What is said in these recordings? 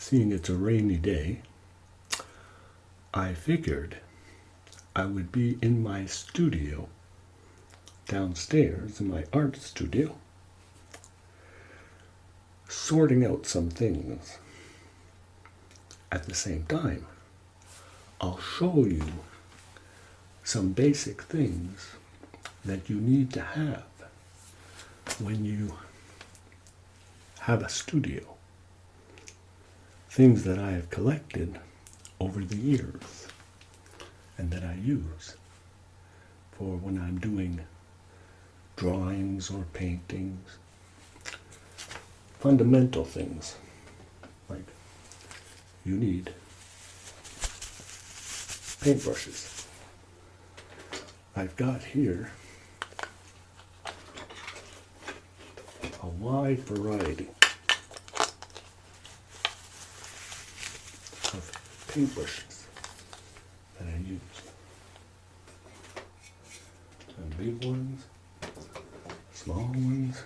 seeing it's a rainy day, I figured I would be in my studio downstairs in my art studio sorting out some things. At the same time, I'll show you some basic things that you need to have when you have a studio. Things that I have collected over the years and that I use for when I'm doing drawings or paintings. Fundamental things like you need paintbrushes. I've got here a wide variety of paintbrushes that I use. Some big ones, small ones.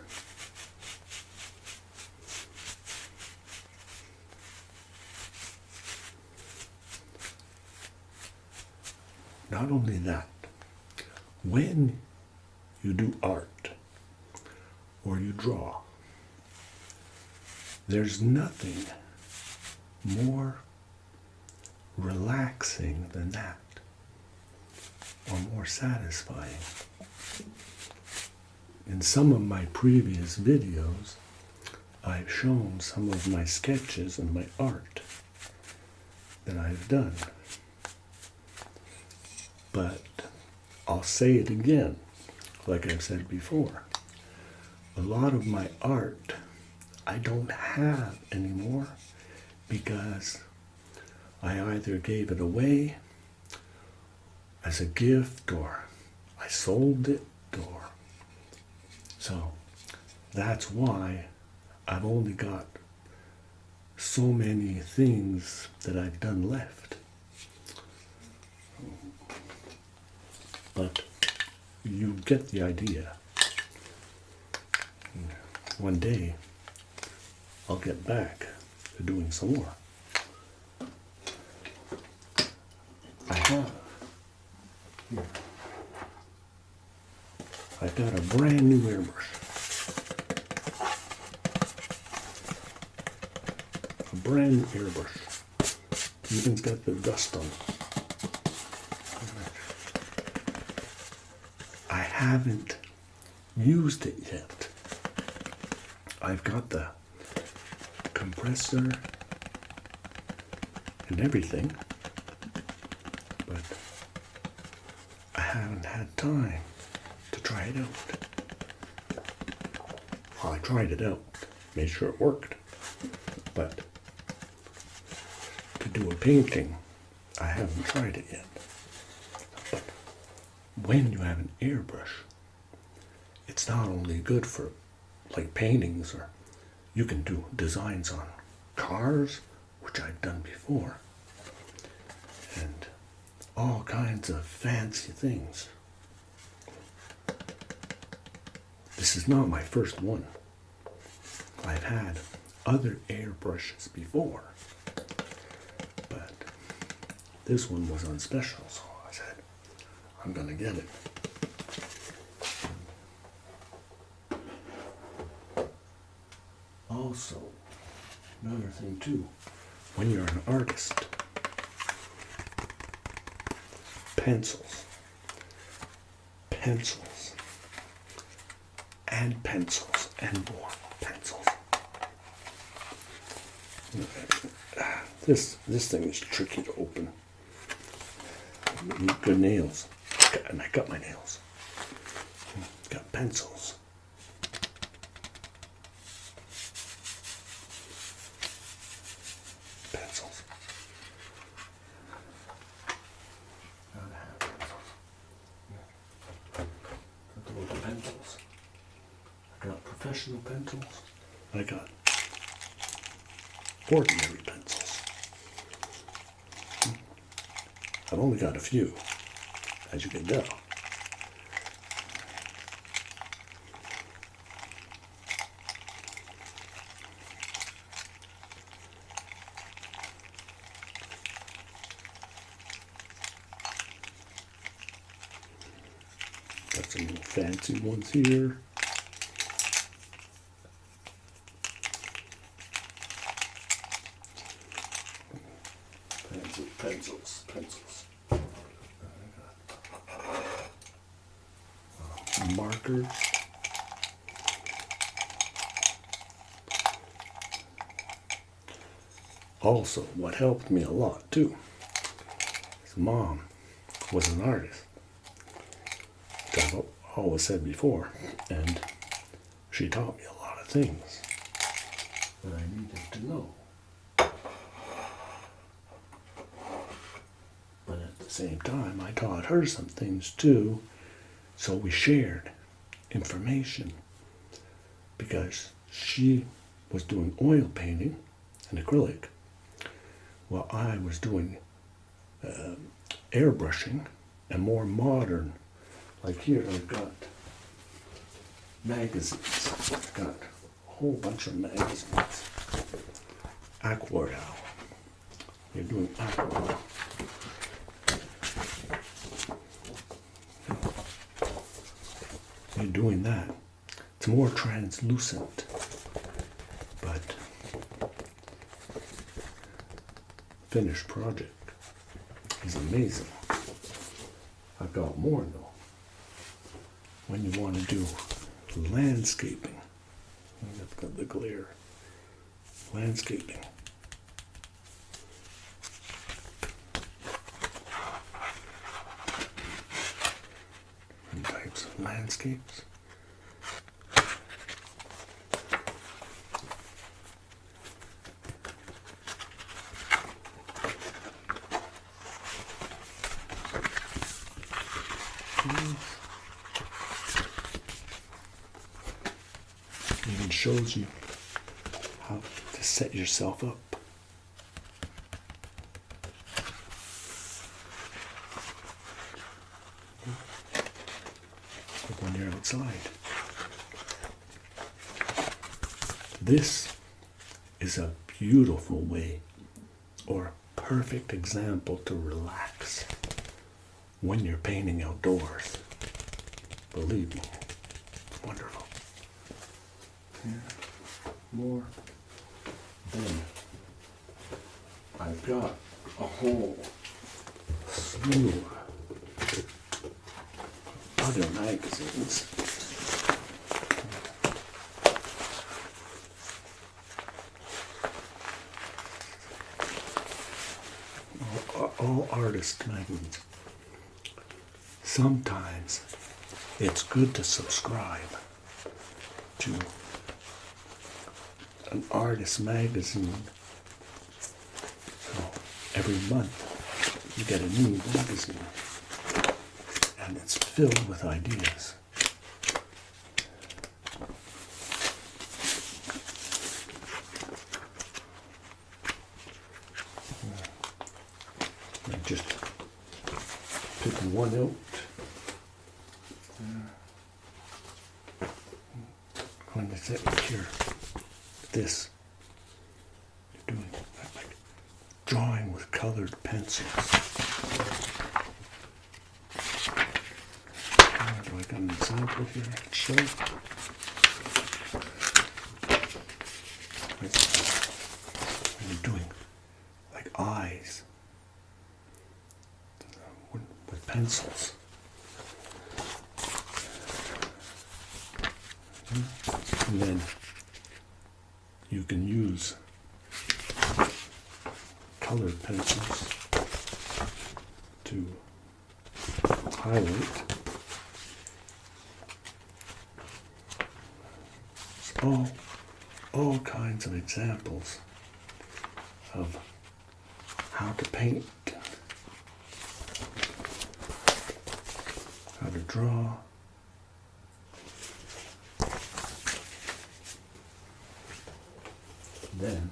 Not only that, when you do art or you draw, there's nothing more relaxing than that, or more satisfying. In some of my previous videos, I've shown some of my sketches and my art that I've done. But I'll say it again, like I've said before. A lot of my art I don't have anymore because I either gave it away as a gift or I sold it, or so that's why I've only got so many things that I've done left. But you get the idea. One day, I'll get back to doing some more. I have here. I've got a brand new airbrush. A brand new airbrush. Even's got the dust on it. I haven't used it yet. I've got the compressor and everything, but I haven't had time to try it out. Well, I tried it out, made sure it worked, but to do a painting, I haven't tried it yet. But when you have an airbrush, it's not only good for like paintings, or you can do designs on cars, which I've done before, and all kinds of fancy things. This is not my first one. I've had other airbrushes before, but this one was on special, so I said, I'm gonna get it. Also, another thing too, when you're an artist, pencils, and pencils, and more pencils. This thing is tricky to open. You need good nails, and I got my nails. Got pencils. Professional pencils. I got ordinary pencils. I've only got a few, as you can tell. some fancy ones here. Pencils. Markers. Also, what helped me a lot too, his mom was an artist, as I've always said before, and she taught me a lot of things that I needed to know. But at the same time, I taught her some things too, so we shared information, because she was doing oil painting and acrylic, while I was doing airbrushing and more modern. Like here, I've got magazines. I've got a whole bunch of magazines. Aquarelle. You're doing aquarelle. You're doing that. It's more translucent, but finished project is amazing. I've got more though. When you want to do landscaping, I've got the glare. Landscaping. Different types of landscapes. Even shows you how to set yourself up. Like when you're outside. This is a beautiful way, or a perfect example to relax when you're painting outdoors. Believe me, it's wonderful. Here, more. Then I've got a whole slew of other magazines. All artist magazines. Sometimes it's good to subscribe to an artist magazine. So every month you get a new magazine, and it's filled with ideas. I just pick one out. Going to set it here. This. You're doing like drawing with colored pencils. Do I got an example here I can show? You're doing like eyes with pencils. And then you can use colored pencils to highlight. So all kinds of examples of how to paint, how to draw. Then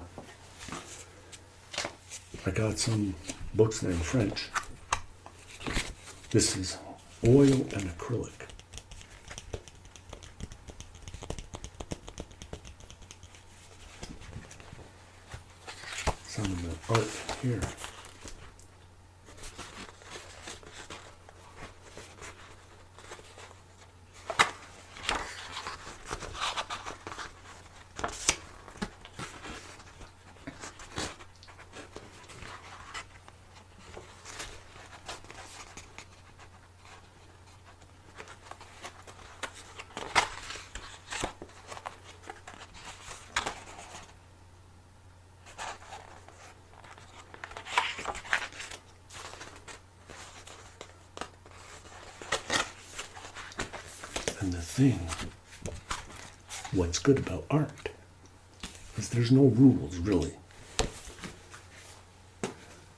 I got some books that are in French. This is oil and acrylic. Some of the art here. thing, what's good about art, is there's no rules, really.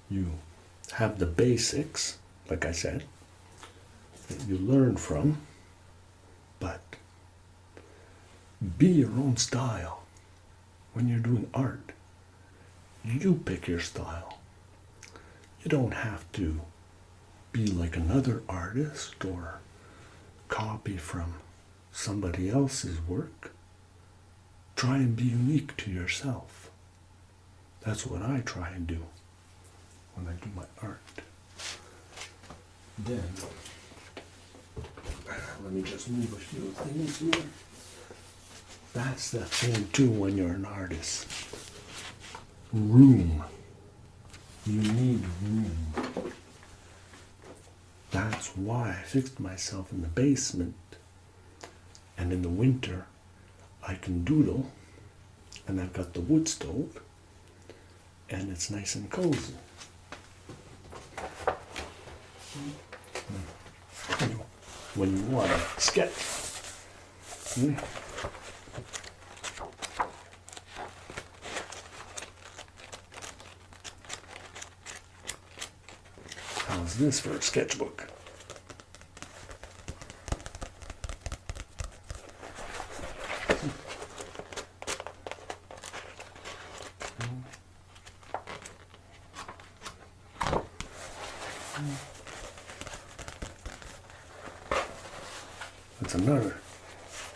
You have the basics, like I said, that you learn from, but be your own style. When you're doing art, you pick your style. You don't have to be like another artist or copy from somebody else's work. Try and be unique to yourself. That's what I try and do when I do my art. Then, let me just move a few things here. That's the thing too when you're an artist. Room. You need room. That's why I fixed myself in the basement. And in the winter, I can doodle. And I've got the wood stove. And it's nice and cozy. When you want to sketch. How's this for a sketchbook? That's another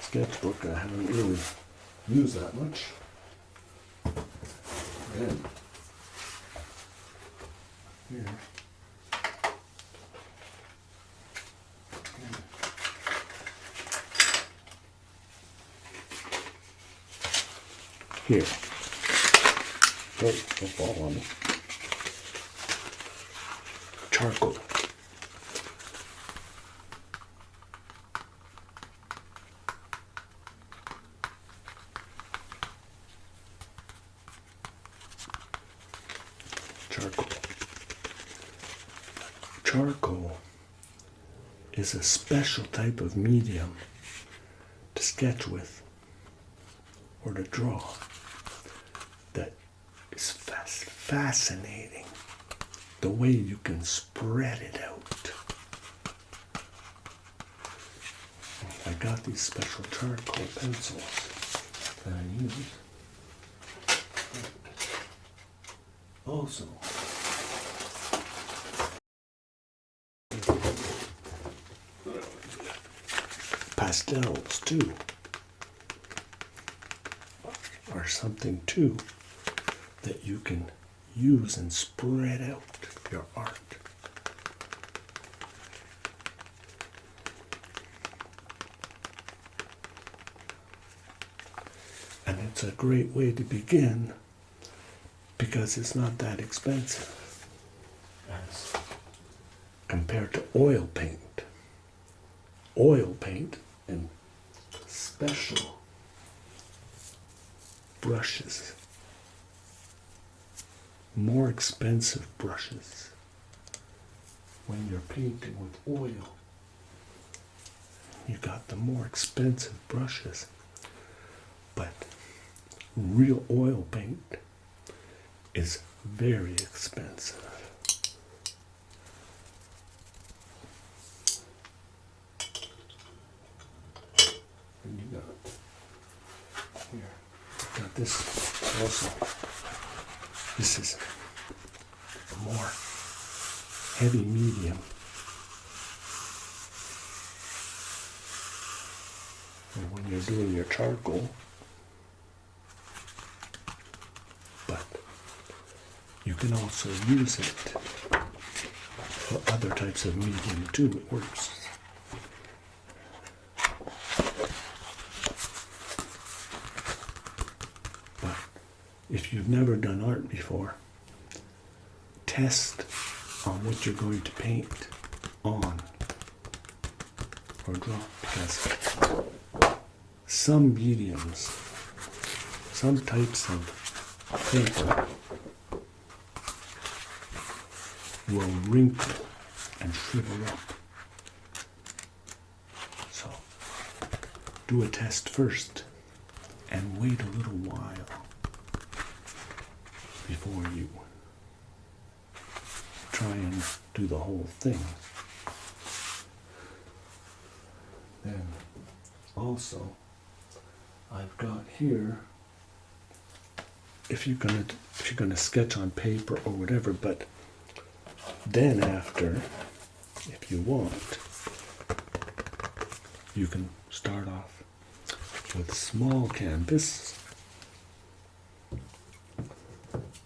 sketchbook I haven't really used that much. Then, here. Here. Oh, don't fall on me. Charcoal. Charcoal is a special type of medium to sketch with or to draw that is fascinating. The way you can spread it out. I got these special charcoal pencils that I use. Also, pastels too are something too that you can use and spread out your art. And it's a great way to begin because it's not that expensive as compared to oil paint. Oil paint and special brushes, more expensive brushes when you're painting with oil. You got the more expensive brushes, but real oil paint is very expensive. And you got here, got this also. This is a more heavy medium. And when you're doing your charcoal, but you can also use it for other types of medium too. It works. But if you've never done art before, test on what you're going to paint on or draw, because some mediums, some types of paper will wrinkle and shrivel up. So do a test first and wait a little while before you try and do the whole thing. Then also I've got here, if you're gonna sketch on paper or whatever, but then after, if you want, you can start off with small canvas,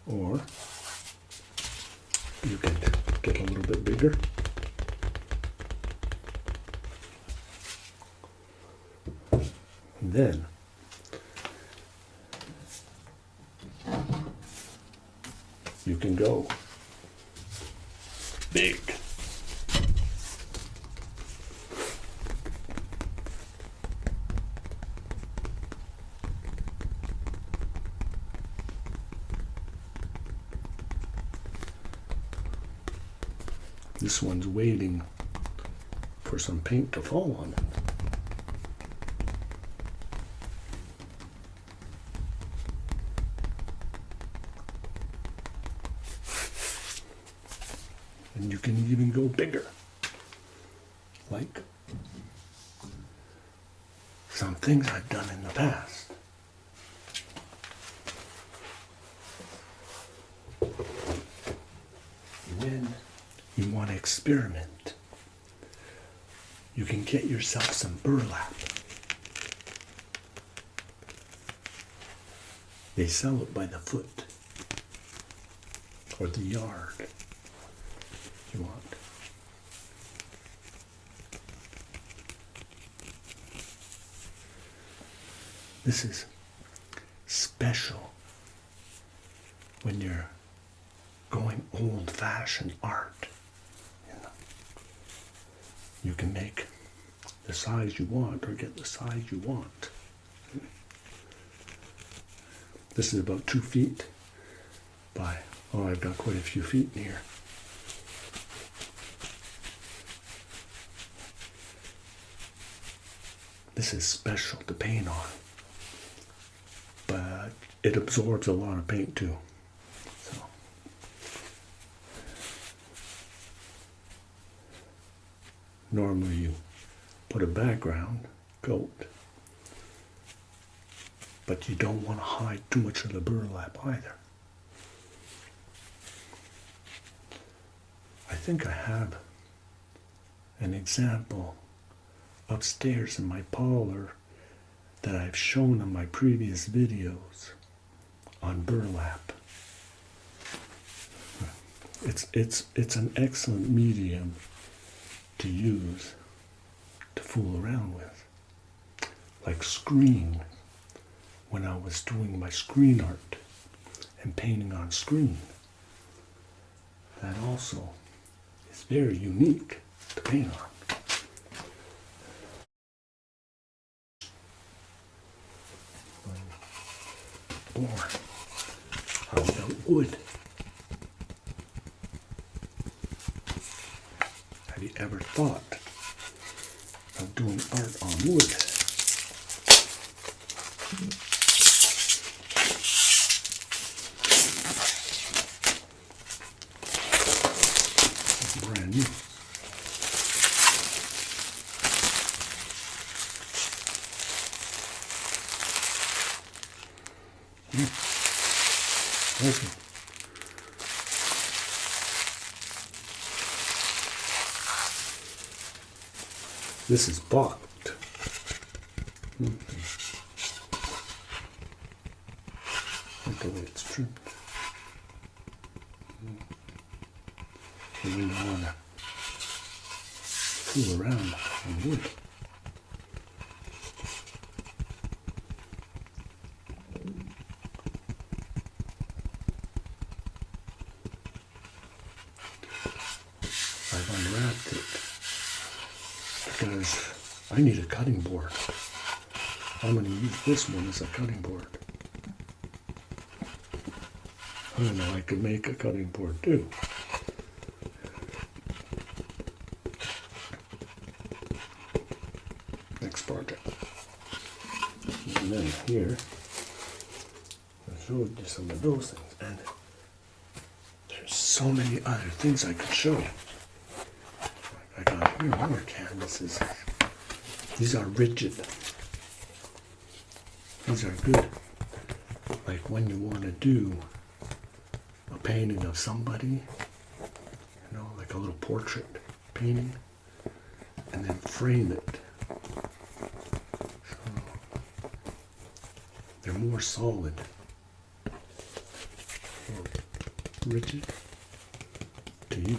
or you can get a little bit bigger. And then you can go big. This one's waiting for some paint to fall on it. And you can even go bigger, like some things I've done in the past. When you want to experiment, you can get yourself some burlap. They sell it by the foot or the yard if you want. This is special when you're going old-fashioned art. You can make the size you want or get the size you want. This is about 2 feet by, oh, I've got quite a few feet in here. This is special to paint on, but it absorbs a lot of paint too. So normally you put a background coat, but you don't want to hide too much of the burlap either. I think I have an example upstairs in my parlor that I've shown in my previous videos on burlap. It's an excellent medium to use to fool around with. Like screen, when I was doing my screen art and painting on screen. That also is very unique to paint on. Or how about wood? Have you ever thought of doing art on wood? It's brand new. Okay. This is bought. Look the way it's trimmed. And we don't want to fool around on wood. I've unwrapped it because I need a cutting board. I'm going to use this one as a cutting board. I don't know, I could make a cutting board too. Next project. here, I showed you some of those things, and there's so many other things I could show you. I got here more canvases. These are rigid. These are good. Like when you want to do a painting of somebody, you know, like a little portrait painting, and then frame it. So they're more solid, more rigid to use.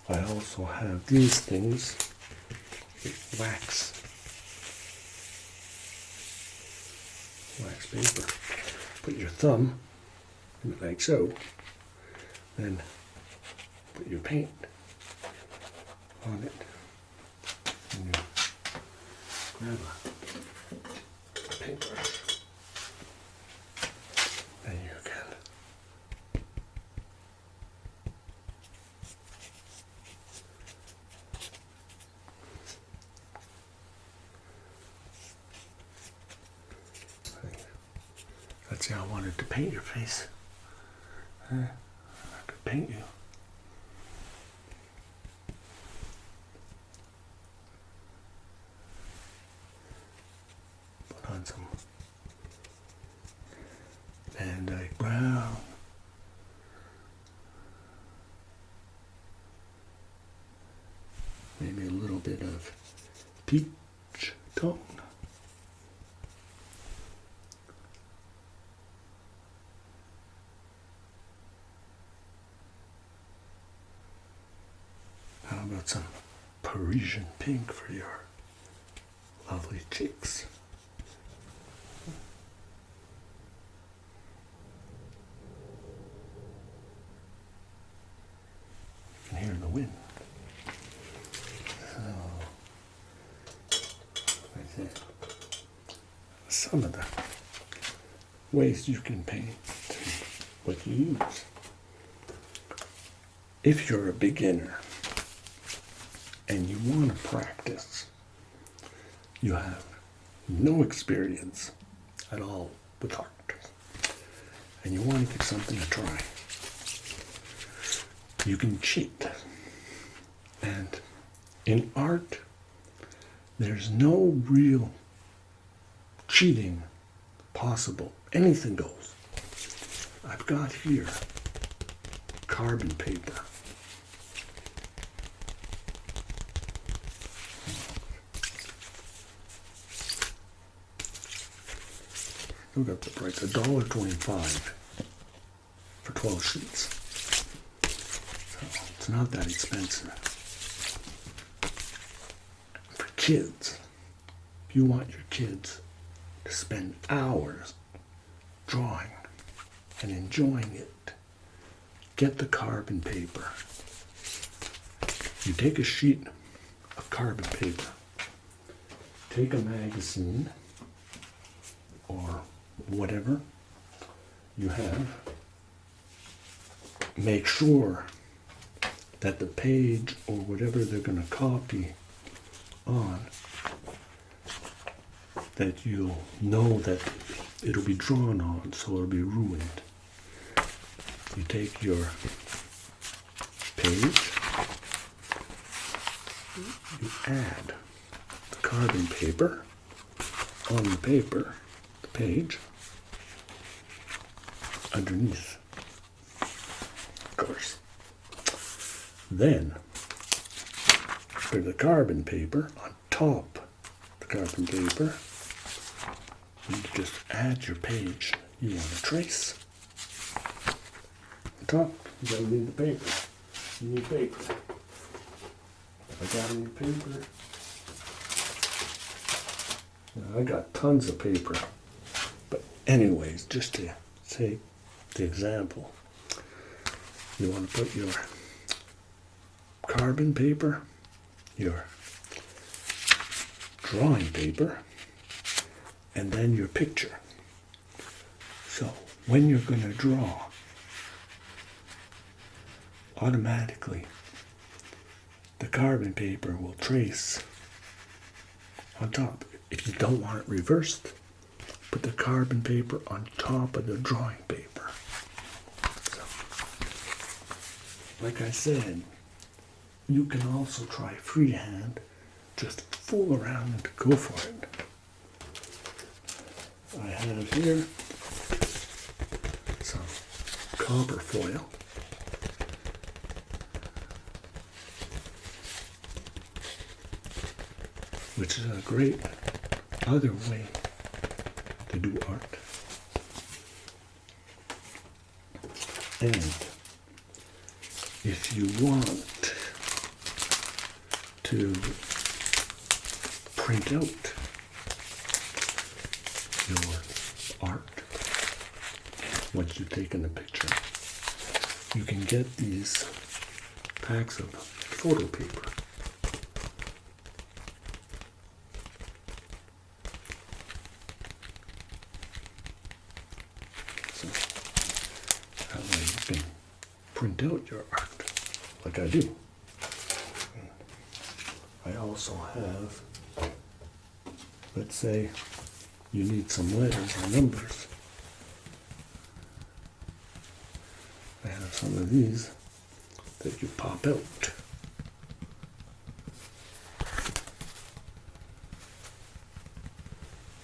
I also have these things with wax paper. Put your thumb in it like so, then put your paint on it, and you grab a paintbrush, and you can let's say I wanted to paint your face. I could paint you. Put on some Van Dyke brown. Maybe a little bit of peach tone. How about some Parisian pink for your lovely cheeks? You can hear the wind. So, like that. Some of the ways you can paint what you use. If you're a beginner, and you want to practice, you have no experience at all with art, and you want to give something a try, you can cheat. And in art, there's no real cheating possible. Anything goes. I've got here carbon paper. Look up the price, $1.25 for 12 sheets. So it's not that expensive. For kids, if you want your kids to spend hours drawing and enjoying it, get the carbon paper. You take a sheet of carbon paper, take a magazine or whatever you have, make sure that the page or whatever they're going to copy on, that you'll know that it'll be drawn on, so it'll be ruined. You take your page, you add the carbon paper on the paper, the page, underneath, of course. Then, for the carbon paper, on top of the carbon paper, you just add your page you want to trace. On top, you don't need the paper. You need paper. I got any paper? I got tons of paper. But anyways, just to say the example, you want to put your carbon paper, your drawing paper, and then your picture. So when you're going to draw, automatically the carbon paper will trace on top. If you don't want it reversed, put the carbon paper on top of the drawing paper. So, like I said, you can also try freehand. Just fool around and go for it. I have here some copper foil. Which is a great other way to do art. And if you want to print out your art once you've taken the picture, you can get these packs of photo paper. So that way you can print out your art like I do. I also have, let's say you need some letters or numbers. I have some of these that you pop out.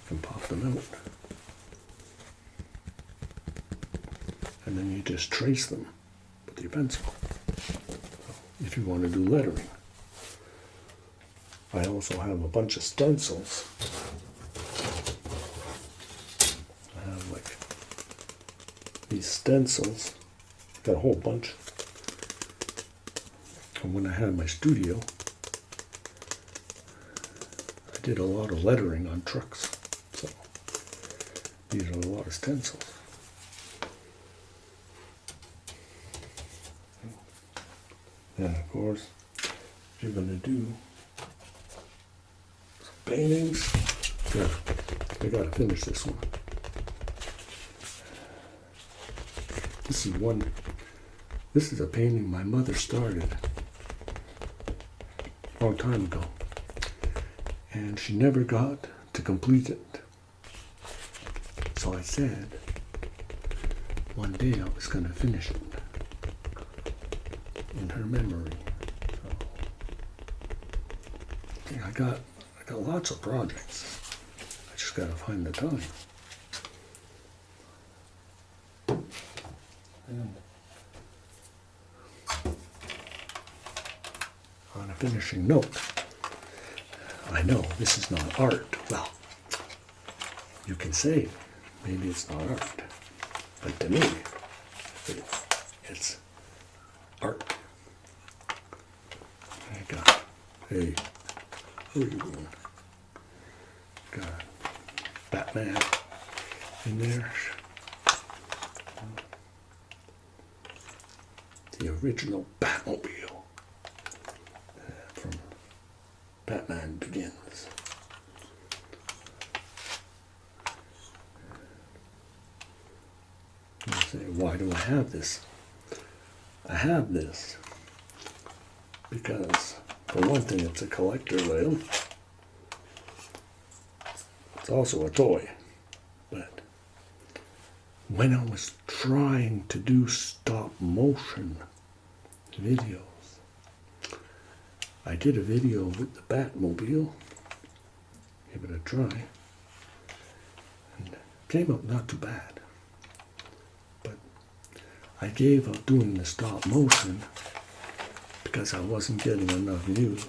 You can pop them out. And then you just trace them with your pencil. If you want to do lettering. I also have a bunch of stencils. I have like these stencils. Got a whole bunch. And when I had my studio, I did a lot of lettering on trucks. So these are a lot of stencils. And of course, if you're going to do paintings, I gotta finish this one. This is a painting my mother started a long time ago, and she never got to complete it. So I said one day I was gonna finish it in her memory. So, yeah, I got lots of projects. I just gotta find the time. And on a finishing note, I know this is not art. Well, you can say maybe it's not art, but to me, it's art. I got, hey, who are you doing? Got Batman in there. The original Batmobile from Batman Begins. You say, why do I have this? I have this because, for one thing, it's a collector's item. It's also a toy. But when I was trying to do stop motion videos, I did a video with the Batmobile, gave it a try, and it came out not too bad. But I gave up doing the stop motion because I wasn't getting enough views.